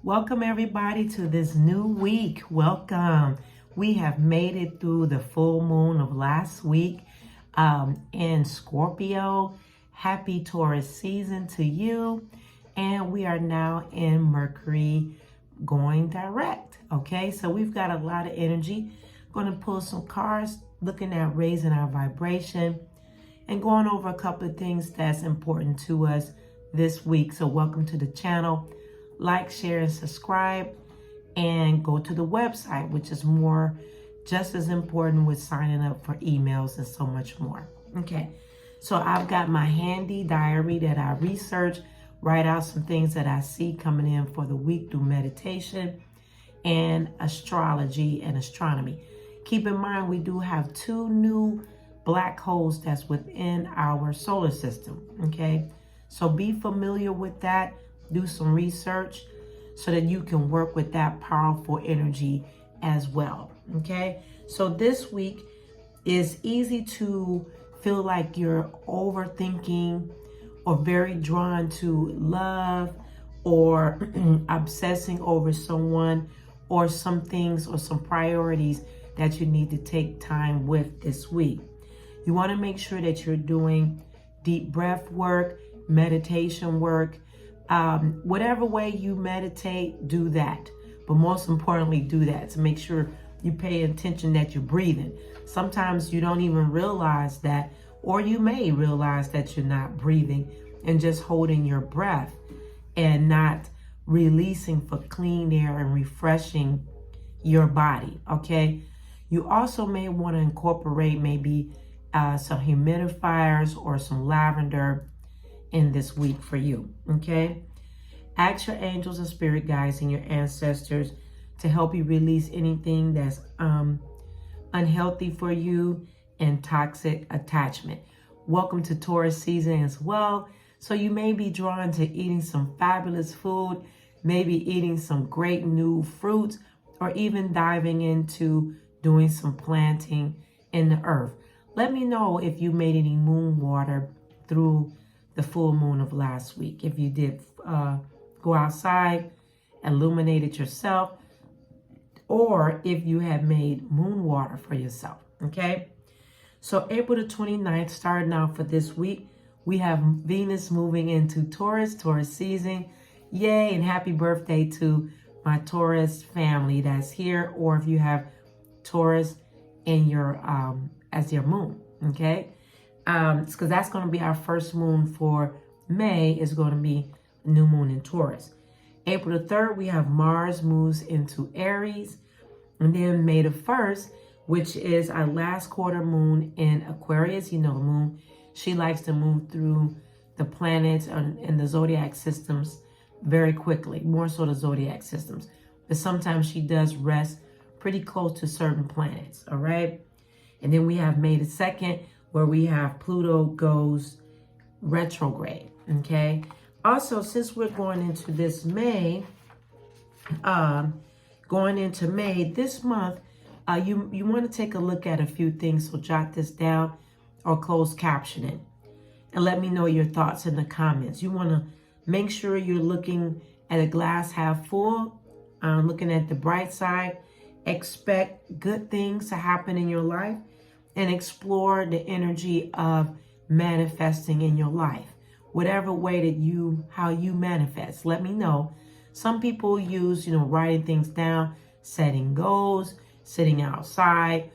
Welcome everybody to this new week. Welcome. We have made it through the full moon of last week in Scorpio. Happy Taurus season to you. And we are now in Mercury going direct. Okay, so we've got a lot of energy. Going to pull some cards, looking at raising our vibration and going over a couple of things that's important to us this week. So welcome to the channel. Like, share, and subscribe, and go to the website, which is just as important with signing up for emails and so much more. Okay, so I've got my handy diary that I research, write out some things that I see coming in for the week through meditation and astrology and astronomy. Keep in mind, we do have 2 new black holes that's within our solar system. Okay, so be familiar with that. Do some research so that you can work with that powerful energy as well. Okay, so this week is easy to feel like you're overthinking or very drawn to love or obsessing over someone or some things or some priorities that you need to take time with this week. You want to make sure that you're doing deep breath work, meditation work. Whatever way you meditate, do that. But most importantly, do that to make sure you pay attention that you're breathing. Sometimes you don't even realize that, or you may realize that you're not breathing and just holding your breath and not releasing for clean air and refreshing your body. Okay. You also may want to incorporate maybe some humidifiers or some lavender in this week for you. Okay, ask your angels and spirit guides and your ancestors to help you release anything that's unhealthy for you and toxic attachment. Welcome to Taurus season as well, so you may be drawn to eating some fabulous food, maybe eating some great new fruits, or even diving into doing some planting in the earth. Let me know if you made any moon water through the full moon of last week. If you did go outside, illuminate it yourself, or if you have made moon water for yourself. Okay, so April the 29th, starting out for this week, we have Venus moving into Taurus season. Yay, and happy birthday to my Taurus family that's here, or if you have Taurus in your as your moon. Okay, because that's going to be our first moon for May, is going to be new moon in Taurus. April the 3rd, we have Mars moves into Aries. And then May the 1st, which is our last quarter moon in Aquarius. You know, the moon, she likes to move through the planets and the zodiac systems very quickly, more so the zodiac systems. But sometimes she does rest pretty close to certain planets, all right? And then we have May the 2nd, where we have Pluto goes retrograde. Okay, also, since we're going into this May, this month, you want to take a look at a few things. So jot this down or close caption it and let me know your thoughts in the comments. You want to make sure you're looking at a glass half full, looking at the bright side. Expect good things to happen in your life and explore the energy of manifesting in your life. Whatever way that how you manifest, let me know. Some people use, writing things down, setting goals, sitting outside,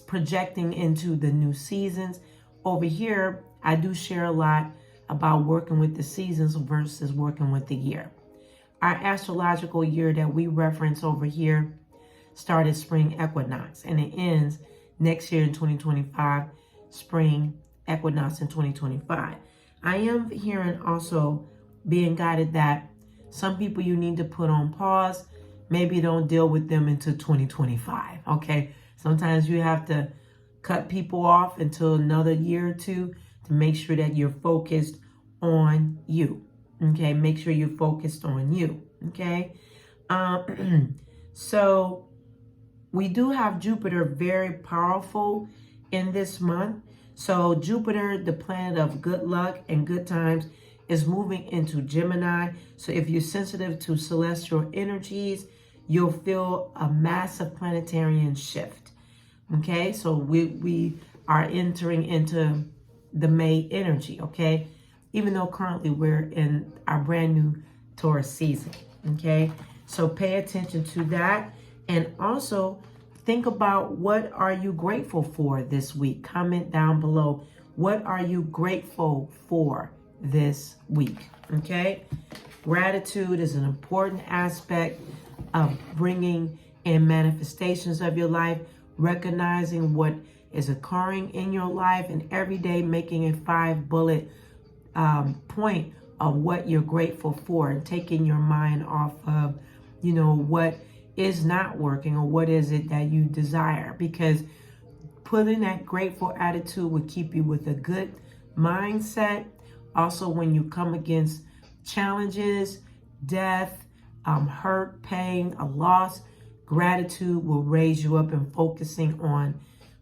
projecting into the new seasons. Over here, I do share a lot about working with the seasons versus working with the year. Our astrological year that we reference over here started spring equinox, and it ends next year in 2025, spring equinox in 2025. I am hearing also, being guided, that some people you need to put on pause. Maybe don't deal with them until 2025. Okay, sometimes you have to cut people off until another year or two to make sure that you're focused on you. Okay, make sure you're focused on you. Okay, so we do have Jupiter very powerful in this month. So Jupiter, the planet of good luck and good times, is moving into Gemini. So if you're sensitive to celestial energies, you'll feel a massive planetarian shift. Okay, so we are entering into the May energy, okay? Even though currently we're in our brand new Taurus season, okay? So pay attention to that. And also think about, what are you grateful for this week? Comment down below. What are you grateful for this week, okay? Gratitude is an important aspect of bringing in manifestations of your life, recognizing what is occurring in your life, and every day making a 5-bullet point of what you're grateful for, and taking your mind off of, what is not working or what is it that you desire, because putting that grateful attitude will keep you with a good mindset. Also, when you come against challenges, death, hurt, pain, a loss, gratitude will raise you up and focusing on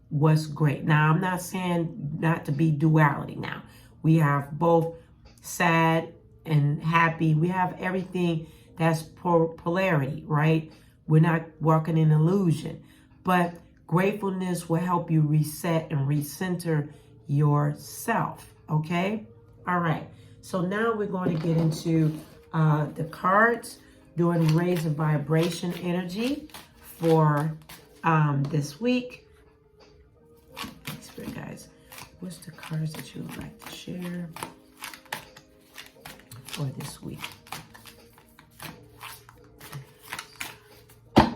what's great. Now, I'm not saying not to be duality now. We have both sad and happy. We have everything that's polarity, right? We're not working in illusion. But gratefulness will help you reset and recenter yourself, okay? All right. So now we're going to get into the cards, doing raise and vibration energy for this week. Spirit guys, what's the cards that you would like to share for this week? All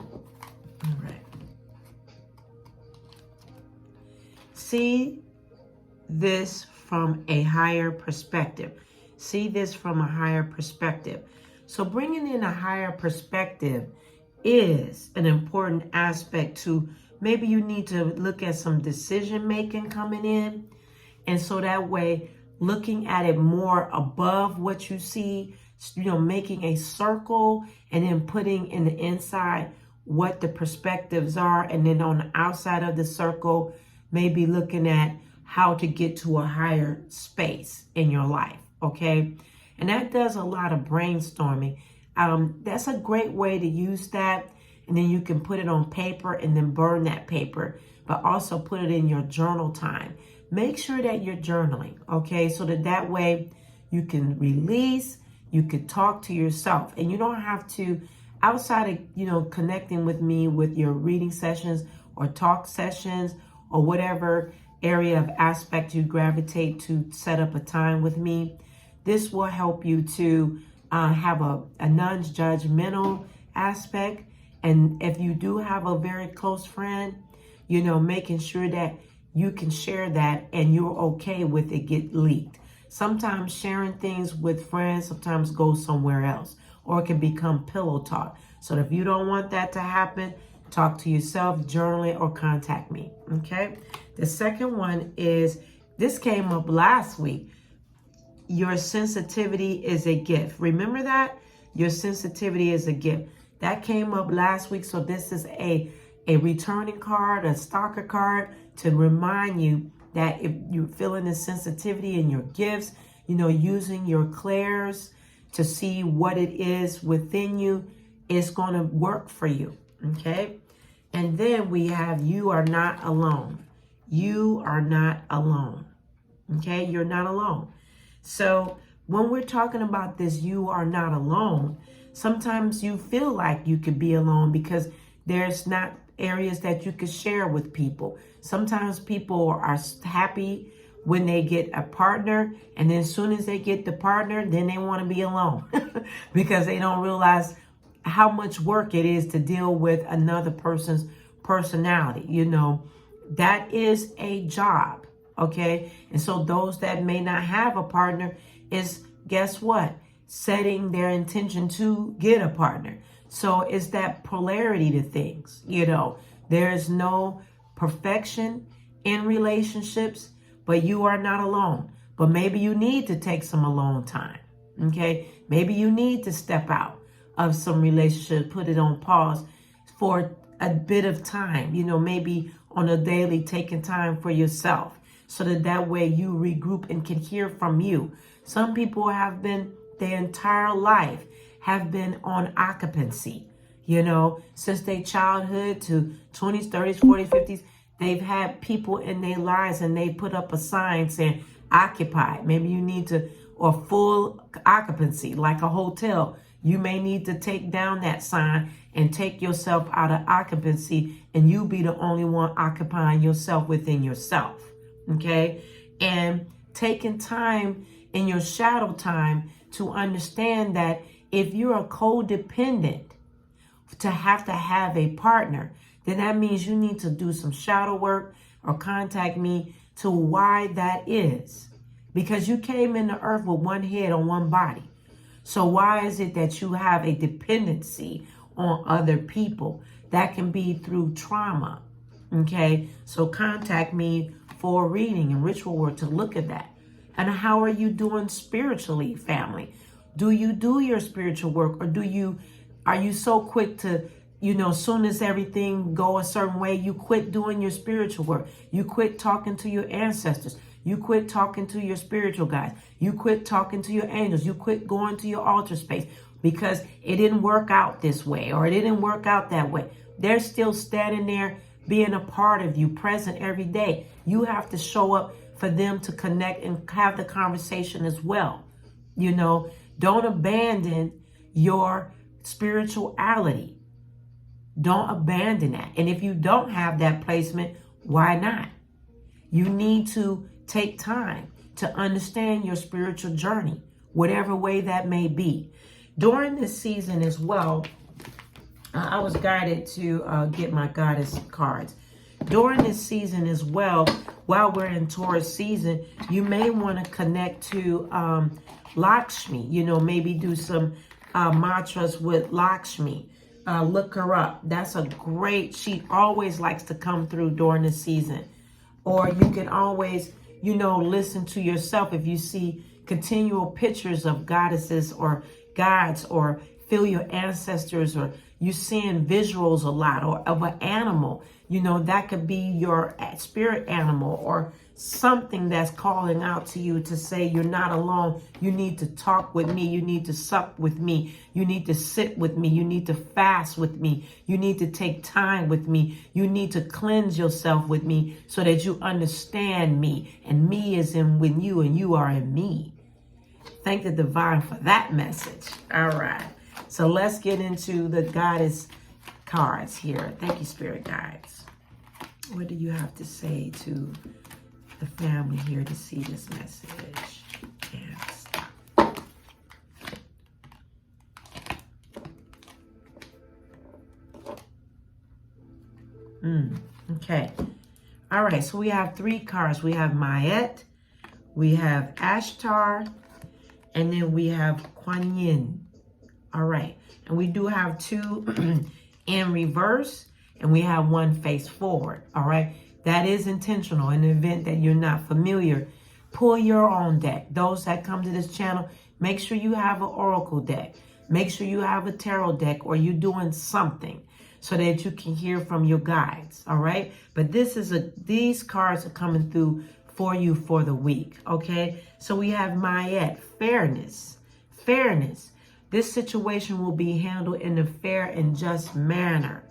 right. See this from a higher perspective. See this from a higher perspective. So bringing in a higher perspective is an important aspect to, maybe you need to look at some decision making coming in. And so that way, looking at it more above what you see, making a circle and then putting in the inside what the perspectives are. And then on the outside of the circle, maybe looking at how to get to a higher space in your life. Okay. And that does a lot of brainstorming. That's a great way to use that. And then you can put it on paper and then burn that paper, but also put it in your journal time. Make sure that you're journaling, okay? So that way you can release, you could talk to yourself, and you don't have to, outside of, connecting with me with your reading sessions or talk sessions or whatever area of aspect you gravitate to, set up a time with me. This will help you to have a non-judgmental aspect. And if you do have a very close friend, making sure that you can share that and you're okay with it get leaked. Sometimes sharing things with friends sometimes goes somewhere else, or it can become pillow talk. So if you don't want that to happen, talk to yourself, journal it, or contact me, okay? The second one is, this came up last week. Your sensitivity is a gift. Remember that? Your sensitivity is a gift. That came up last week. So this is a returning card, a stalker card, to remind you that if you're feeling the sensitivity in your gifts, using your clairs to see what it is within you, it's going to work for you. Okay. And then we have, you are not alone. You are not alone. Okay. You're not alone. So when we're talking about this, you are not alone, sometimes you feel like you could be alone because there's not areas that you could share with people. Sometimes people are happy when they get a partner, and then as soon as they get the partner, then they want to be alone because they don't realize how much work it is to deal with another person's personality. That is a job. Okay. And so those that may not have a partner is, guess what? Setting their intention to get a partner. So it's that polarity to things. There's no perfection in relationships, but you are not alone. But maybe you need to take some alone time. Okay. Maybe you need to step out of some relationship, put it on pause for a bit of time, maybe on a daily, taking time for yourself, so that way you regroup and can hear from you. Some people have been their entire life have been on occupancy, since their childhood to 20s, 30s, 40s, 50s. They've had people in their lives and they put up a sign saying occupied. Maybe you need to, or full occupancy, like a hotel. You may need to take down that sign and take yourself out of occupancy, and you be the only one occupying yourself within yourself. Okay? And taking time in your shadow time to understand that if you're a codependent, to have a partner, then that means you need to do some shadow work or contact me to why that is. Because you came into earth with one head on one body. So why is it that you have a dependency on other people? That can be through trauma. Okay, so contact me for reading and ritual work to look at that. And how are you doing spiritually, family? Do you do your spiritual work, or are you so quick to, soon as everything go a certain way, you quit doing your spiritual work. You quit talking to your ancestors. You quit talking to your spiritual guides. You quit talking to your angels. You quit going to your altar space because it didn't work out this way, or it didn't work out that way. They're still standing there being a part of you, present every day. You have to show up for them to connect and have the conversation as well. Don't abandon your spirituality. Don't abandon that. And if you don't have that placement, why not? You need to take time to understand your spiritual journey, whatever way that may be. During this season as well, I was guided to get my goddess cards. During this season as well, while we're in Taurus season, you may want to connect to Lakshmi, maybe do some mantras with Lakshmi. Look her up. That's a great, she always likes to come through during the season. Or you can always, listen to yourself if you see continual pictures of goddesses or gods, or feel your ancestors, or you seeing visuals a lot, or of an animal, that could be your spirit animal, or something that's calling out to you to say you're not alone. You need to talk with me. You need to sup with me. You need to sit with me. You need to fast with me. You need to take time with me. You need to cleanse yourself with me so that you understand me. And me is in with you, and you are in me. Thank the divine for that message. All right. So let's get into the goddess cards here. Thank you, spirit guides. What do you have to say to the family here to see this message? Yes. Okay. All right. So we have 3 cards. We have MAAT, we have Ashtar, and then we have Quen. All right. And we do have 2 in reverse, and we have 1 face forward. All right. That is intentional. In the event that you're not familiar, pull your own deck. Those that come to this channel, make sure you have an oracle deck. Make sure you have a tarot deck, or you're doing something so that you can hear from your guides. All right. But these cards are coming through for you for the week. Okay. So we have MAAT, fairness. Fairness. This situation will be handled in a fair and just manner.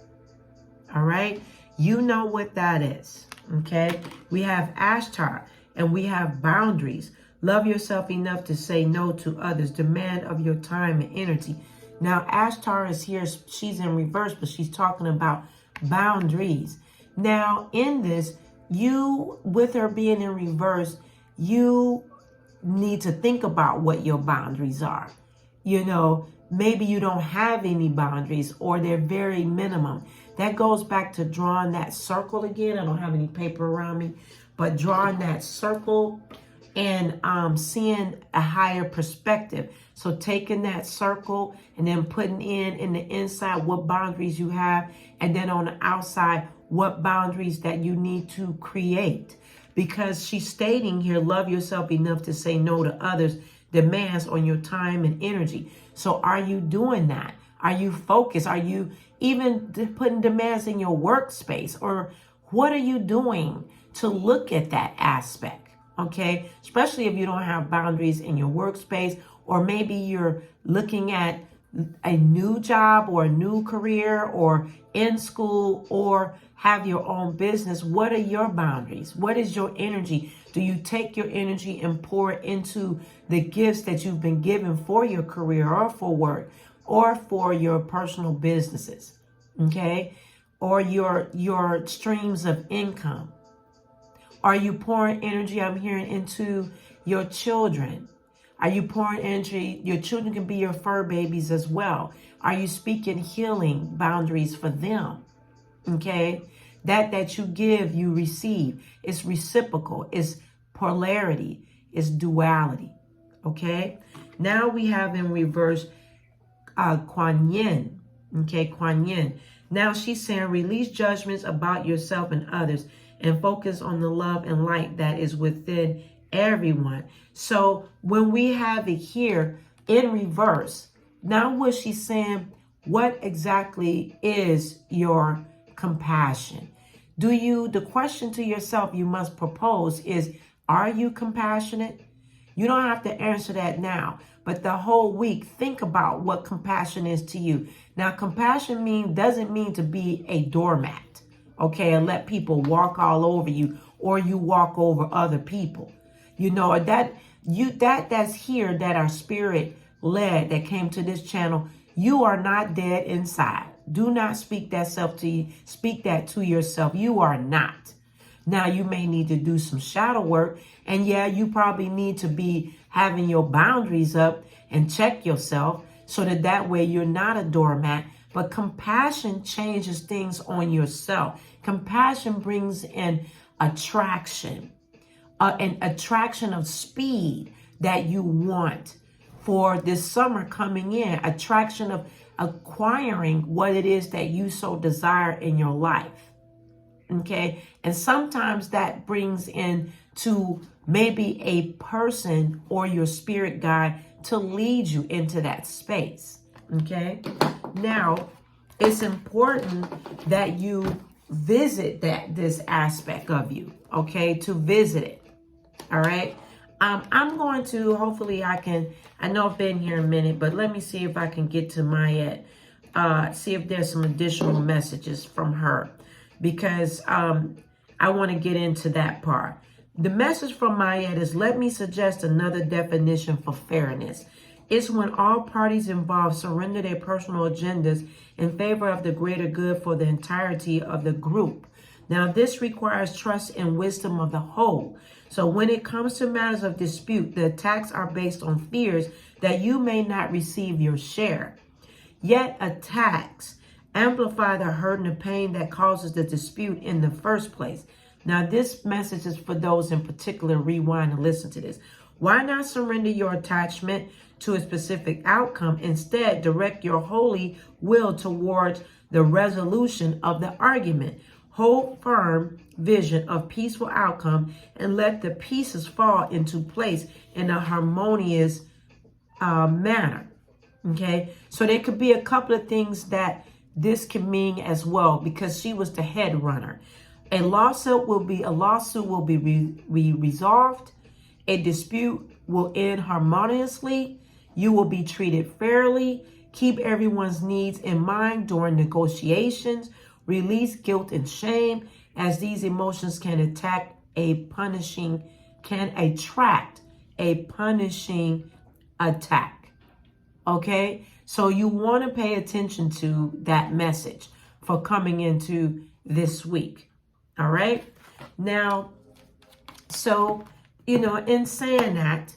All right. You know what that is. Okay. We have Ashtar, and we have boundaries. Love yourself enough to say no to others. Demand of your time and energy. Now, Ashtar is here. She's in reverse, but she's talking about boundaries. Now, in this, with her being in reverse, you need to think about what your boundaries are. Maybe you don't have any boundaries, or they're very minimum. That goes back to drawing that circle again. I don't have any paper around me, but drawing that circle and seeing a higher perspective. So taking that circle and then putting in the inside what boundaries you have, and then on the outside what boundaries that you need to create. Because she's stating here, love yourself enough to say no to others' demands on your time and energy. So are you doing that? Are you focused? Are you even putting demands in your workspace? Or what are you doing to look at that aspect? okay? Especially if you don't have boundaries in your workspace, or maybe you're looking at a new job or a new career or in school or have your own business. What are your boundaries? What is your energy? Do you take your energy and pour it into the gifts that you've been given for your career or for work or for your personal businesses, okay? Or your streams of income? Are you pouring energy, I'm hearing, into your children? Are you pouring energy? Your children can be your fur babies as well. Are you speaking healing boundaries for them? Okay? That you give, you receive. It's reciprocal. It's polarity. It's duality. Okay? Now we have in reverse Quen. Okay, Quen. Now she's saying release judgments about yourself and others and focus on the love and light that is within everyone. So when we have it here in reverse, now what she's saying, what exactly is your compassion? The question to yourself you must propose is, are you compassionate? You don't have to answer that now, but the whole week, think about what compassion is to you. Now, compassion doesn't mean to be a doormat, okay, and let people walk all over you or you walk over other people. You know, that's here, that our spirit led, that came to this channel. You are not dead inside. Do not speak that to yourself. You are not. Now, you may need to do some shadow work, and yeah, you probably need to be having your boundaries up and check yourself so that way you're not a doormat. But compassion changes things on yourself. Compassion brings in attraction, an attraction of speed that you want for this summer coming in, attraction of acquiring what it is that you so desire in your life. Okay, and sometimes that brings in to maybe a person or your spirit guide to lead you into that space. Okay, now it's important that you visit this aspect of you. Okay, to visit it. All right. I'm going to, hopefully I know I've been here a minute, but let me see if I can get to MAAT, see if there's some additional messages from her, because I want to get into that part. The message from MAAT is, let me suggest another definition for fairness. It's when all parties involved surrender their personal agendas in favor of the greater good for the entirety of the group. Now, this requires trust and wisdom of the whole. So when it comes to matters of dispute, the attacks are based on fears that you may not receive your share. Yet attacks amplify the hurt and the pain that causes the dispute in the first place. Now, this message is for those in particular. Rewind and listen to this. Why not surrender your attachment to a specific outcome? Instead, direct your holy will towards the resolution of the argument. Hold firm vision of peaceful outcome and let the pieces fall into place in a harmonious manner. Okay, so there could be a couple of things that this can mean as well, because she was the head runner. A lawsuit will be resolved. A dispute will end harmoniously. You will be treated fairly. Keep everyone's needs in mind during negotiations. Release guilt and shame, as these emotions can attract a punishing attack. Okay, so you want to pay attention to that message for coming into this week. All right. Now, so, in saying that,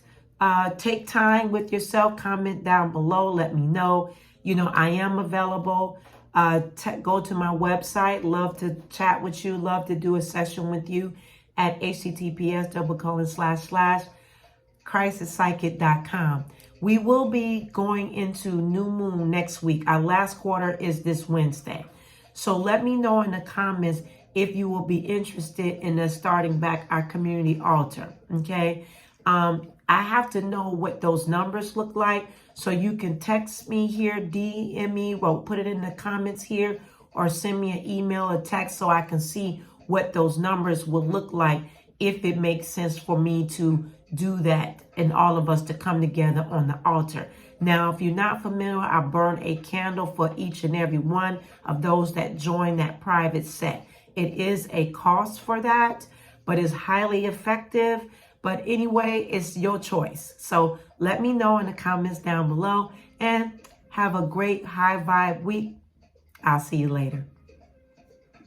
take time with yourself. Comment down below. Let me know. I am available. Go to my website. Love to chat with you. Love to do a session with you at https://crisispsychic.com. We will be going into new moon next week. Our last quarter is this Wednesday. So let me know in the comments if you will be interested in us starting back our community altar. Okay. I have to know what those numbers look like. So you can text me here, DM me, put it in the comments here, or send me an email or text so I can see what those numbers will look like if it makes sense for me to do that and all of us to come together on the altar. Now, if you're not familiar, I burn a candle for each and every one of those that join that private set. It is a cost for that, but it's highly effective. But anyway, it's your choice. So let me know in the comments down below, and have a great high vibe week. I'll see you later.